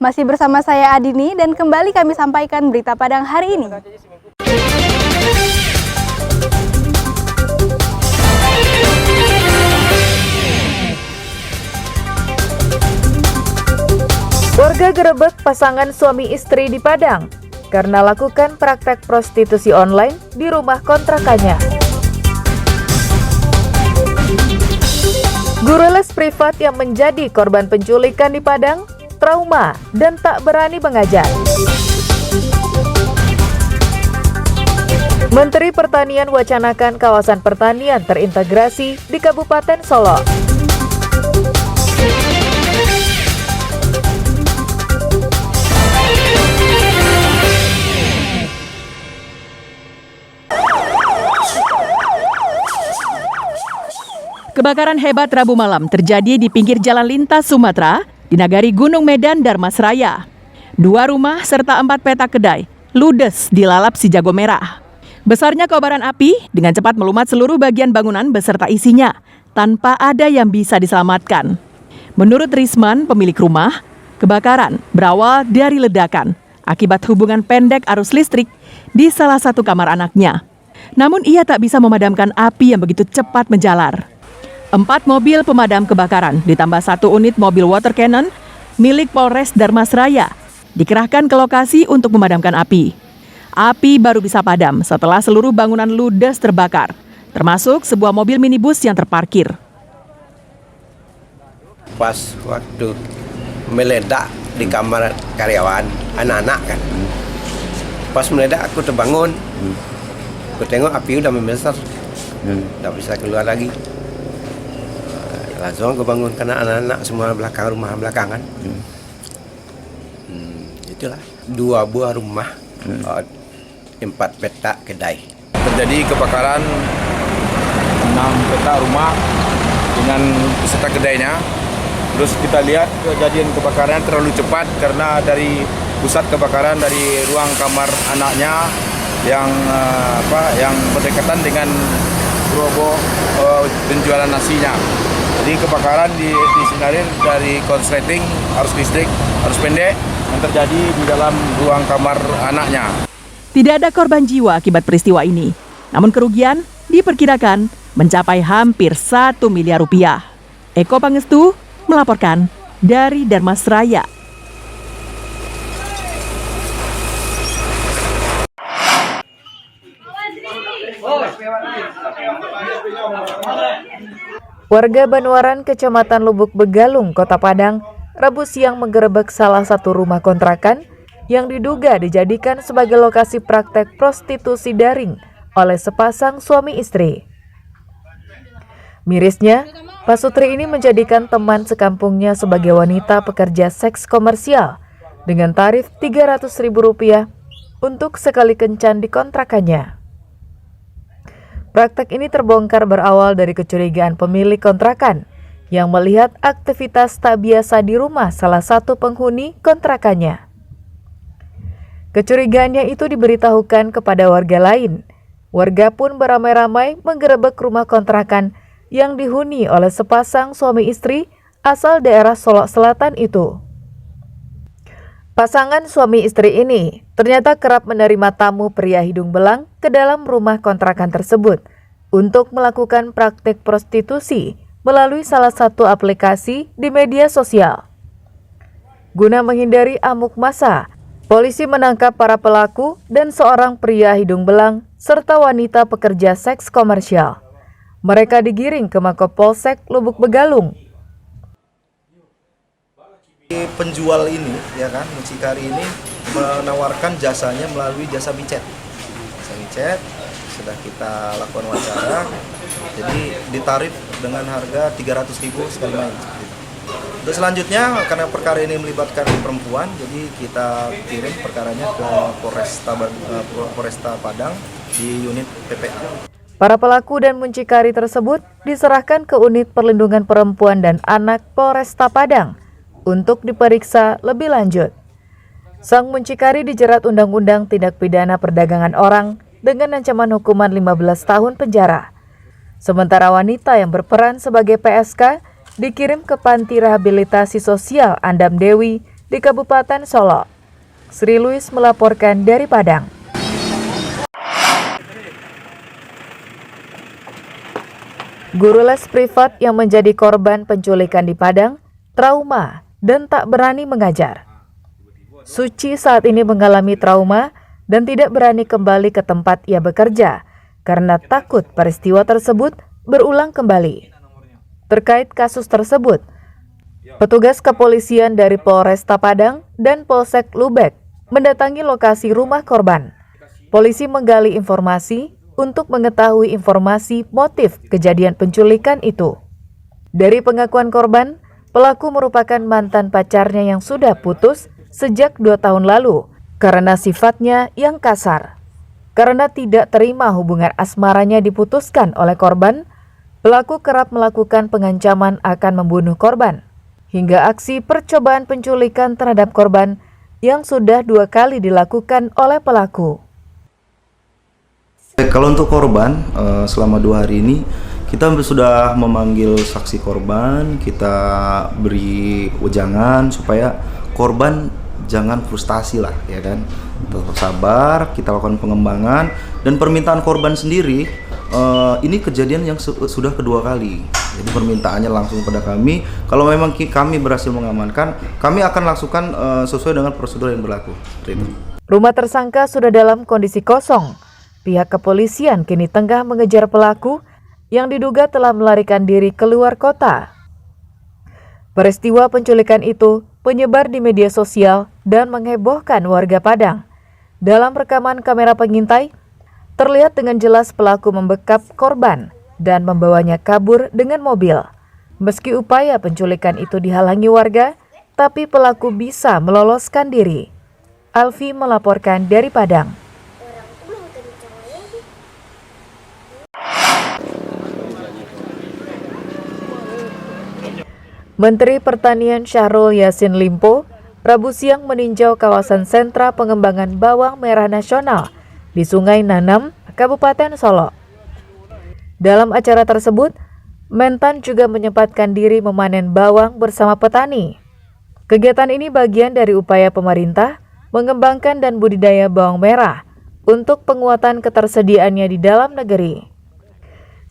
Masih bersama saya Adini dan kembali kami sampaikan berita Padang hari ini. Warga gerebek pasangan suami istri di Padang karena lakukan praktek prostitusi online di rumah kontrakannya. Guru les privat yang menjadi korban penculikan di Padang trauma dan tak berani mengajar. Menteri Pertanian wacanakan kawasan pertanian terintegrasi di Kabupaten Solo. Kebakaran hebat Rabu malam terjadi di pinggir jalan lintas Sumatera di Nagari Gunung Medan, Darmasraya. 2 rumah serta 4 petak kedai ludes dilalap si jago merah. Besarnya kobaran api dengan cepat melumat seluruh bagian bangunan beserta isinya tanpa ada yang bisa diselamatkan. Menurut Risman, pemilik rumah, kebakaran berawal dari ledakan akibat hubungan pendek arus listrik di salah satu kamar anaknya. Namun ia tak bisa memadamkan api yang begitu cepat menjalar. 4 mobil pemadam kebakaran ditambah 1 unit mobil water cannon milik Polres Darmasraya dikerahkan ke lokasi untuk memadamkan api. Api baru bisa padam setelah seluruh bangunan ludes terbakar, termasuk sebuah mobil minibus yang terparkir. Pas waktu meledak di kamar karyawan, anak-anak kan. Pas meledak aku terbangun, aku tengok api udah membesar, udah bisa keluar lagi. Langsung aku bangunkan anak-anak semua rumah belakangan. Itulah 2 buah rumah, 4 petak kedai. Terjadi kebakaran 6 petak rumah dengan beserta kedainya. Terus kita lihat kejadian kebakaran terlalu cepat karena dari pusat kebakaran dari ruang kamar anaknya yang berdekatan dengan gerobak penjualan nasinya. Jadi kebakaran disinarir dari konsleting arus listrik, arus pendek yang terjadi di dalam ruang kamar anaknya. Tidak ada korban jiwa akibat peristiwa ini, namun kerugian diperkirakan mencapai hampir 1 miliar rupiah. Eko Pangestu melaporkan dari Darmasraya. Warga Banuaran, Kecamatan Lubuk Begalung, Kota Padang, Rabu siang menggerebek salah satu rumah kontrakan yang diduga dijadikan sebagai lokasi praktek prostitusi daring oleh sepasang suami istri. Mirisnya, Pak Sutri ini menjadikan teman sekampungnya sebagai wanita pekerja seks komersial dengan tarif Rp300.000 untuk sekali kencan di kontrakannya. Praktek ini terbongkar berawal dari kecurigaan pemilik kontrakan yang melihat aktivitas tak biasa di rumah salah satu penghuni kontrakannya. Kecurigaannya itu diberitahukan kepada warga lain. Warga pun beramai-ramai menggerebek rumah kontrakan yang dihuni oleh sepasang suami istri asal daerah Solok Selatan itu. Pasangan suami istri ini ternyata kerap menerima tamu pria hidung belang ke dalam rumah kontrakan tersebut untuk melakukan praktik prostitusi melalui salah satu aplikasi di media sosial. Guna menghindari amuk massa, polisi menangkap para pelaku dan seorang pria hidung belang serta wanita pekerja seks komersial. Mereka digiring ke Mapolsek Lubuk Begalung. Penjual ini, ya kan, mucikari ini menawarkan jasanya melalui jasa micet. Jasa micet sudah kita lakukan wawancara, jadi ditarif dengan harga Rp300.000 sekali main. Untuk selanjutnya, karena perkara ini melibatkan perempuan, jadi kita kirim perkaranya ke Polresta Padang di unit PPA. Para pelaku dan mucikari tersebut diserahkan ke unit perlindungan perempuan dan anak Polresta Padang untuk diperiksa lebih lanjut. Sang mucikari dijerat Undang-Undang Tindak Pidana Perdagangan Orang dengan ancaman hukuman 15 tahun penjara. Sementara wanita yang berperan sebagai PSK dikirim ke Panti Rehabilitasi Sosial Andam Dewi di Kabupaten Solo. Sri Luis melaporkan dari Padang. Guru les privat yang menjadi korban penculikan di Padang trauma dan tak berani mengajar. Suci saat ini mengalami trauma dan tidak berani kembali ke tempat ia bekerja karena takut peristiwa tersebut berulang kembali. Terkait kasus tersebut, petugas kepolisian dari Polresta Padang dan Polsek Lubek mendatangi lokasi rumah korban. Polisi menggali informasi untuk mengetahui informasi motif kejadian penculikan itu. Dari pengakuan korban, pelaku merupakan mantan pacarnya yang sudah putus sejak 2 tahun lalu karena sifatnya yang kasar. Karena tidak terima hubungan asmaranya diputuskan oleh korban, pelaku kerap melakukan pengancaman akan membunuh korban, hingga aksi percobaan penculikan terhadap korban yang sudah 2 kali dilakukan oleh pelaku. Kalau untuk korban, selama 2 hari ini kita sudah memanggil saksi korban, kita beri ujangan supaya korban jangan frustasi lah, ya kan. Tetap sabar, kita lakukan pengembangan, dan permintaan korban sendiri ini kejadian yang sudah kedua kali. Jadi permintaannya langsung pada kami. Kalau memang kami berhasil mengamankan, kami akan langsungkan sesuai dengan prosedur yang berlaku. Rumah tersangka sudah dalam kondisi kosong. Pihak kepolisian kini tengah mengejar pelaku yang diduga telah melarikan diri keluar kota. Peristiwa penculikan itu penyebar di media sosial dan menghebohkan warga Padang. Dalam rekaman kamera pengintai, terlihat dengan jelas pelaku membekap korban dan membawanya kabur dengan mobil. Meski upaya penculikan itu dihalangi warga, tapi pelaku bisa meloloskan diri. Alfi melaporkan dari Padang. Menteri Pertanian Syahrul Yassin Limpo Rabu siang meninjau kawasan sentra pengembangan bawang merah nasional di Sungai Nanam, Kabupaten Solo. Dalam acara tersebut, Mentan juga menyempatkan diri memanen bawang bersama petani. Kegiatan ini bagian dari upaya pemerintah mengembangkan dan budidaya bawang merah untuk penguatan ketersediaannya di dalam negeri,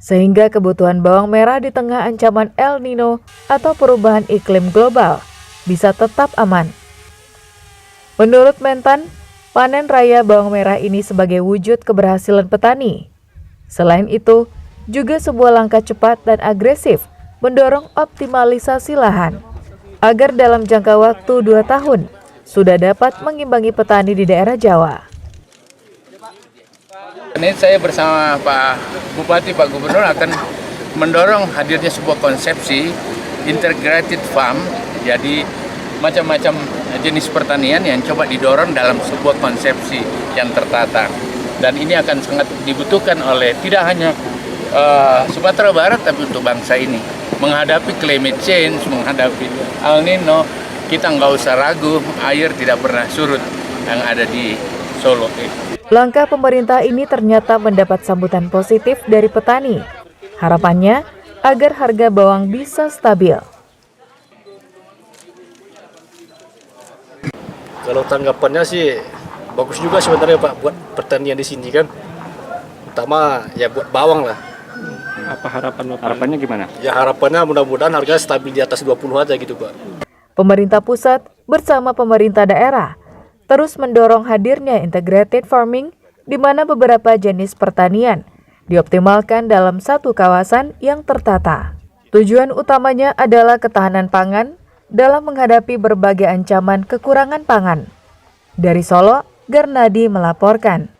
sehingga kebutuhan bawang merah di tengah ancaman El Nino atau perubahan iklim global bisa tetap aman. Menurut Mentan, panen raya bawang merah ini sebagai wujud keberhasilan petani. Selain itu, juga sebuah langkah cepat dan agresif mendorong optimalisasi lahan, agar dalam jangka waktu 2 tahun sudah dapat mengimbangi petani di daerah Jawa. Ini saya bersama Pak Bupati, Pak Gubernur akan mendorong hadirnya sebuah konsepsi integrated farm, jadi macam-macam jenis pertanian yang coba didorong dalam sebuah konsepsi yang tertata. Dan ini akan sangat dibutuhkan oleh tidak hanya Sumatera Barat, tapi untuk bangsa ini. Menghadapi climate change, menghadapi El Nino, kita nggak usah ragu, air tidak pernah surut yang ada di Solo. Langkah pemerintah ini ternyata mendapat sambutan positif dari petani. Harapannya agar harga bawang bisa stabil. Kalau tanggapannya sih bagus juga sebenarnya Pak buat pertanian di sini kan. Utama ya buat bawang lah. Apa harapannya gimana? Ya harapannya mudah-mudahan harganya stabil di atas 20 aja gitu Pak. Pemerintah pusat bersama pemerintah daerah terus mendorong hadirnya integrated farming di mana beberapa jenis pertanian dioptimalkan dalam satu kawasan yang tertata. Tujuan utamanya adalah ketahanan pangan dalam menghadapi berbagai ancaman kekurangan pangan. Dari Solo, Garnadi melaporkan.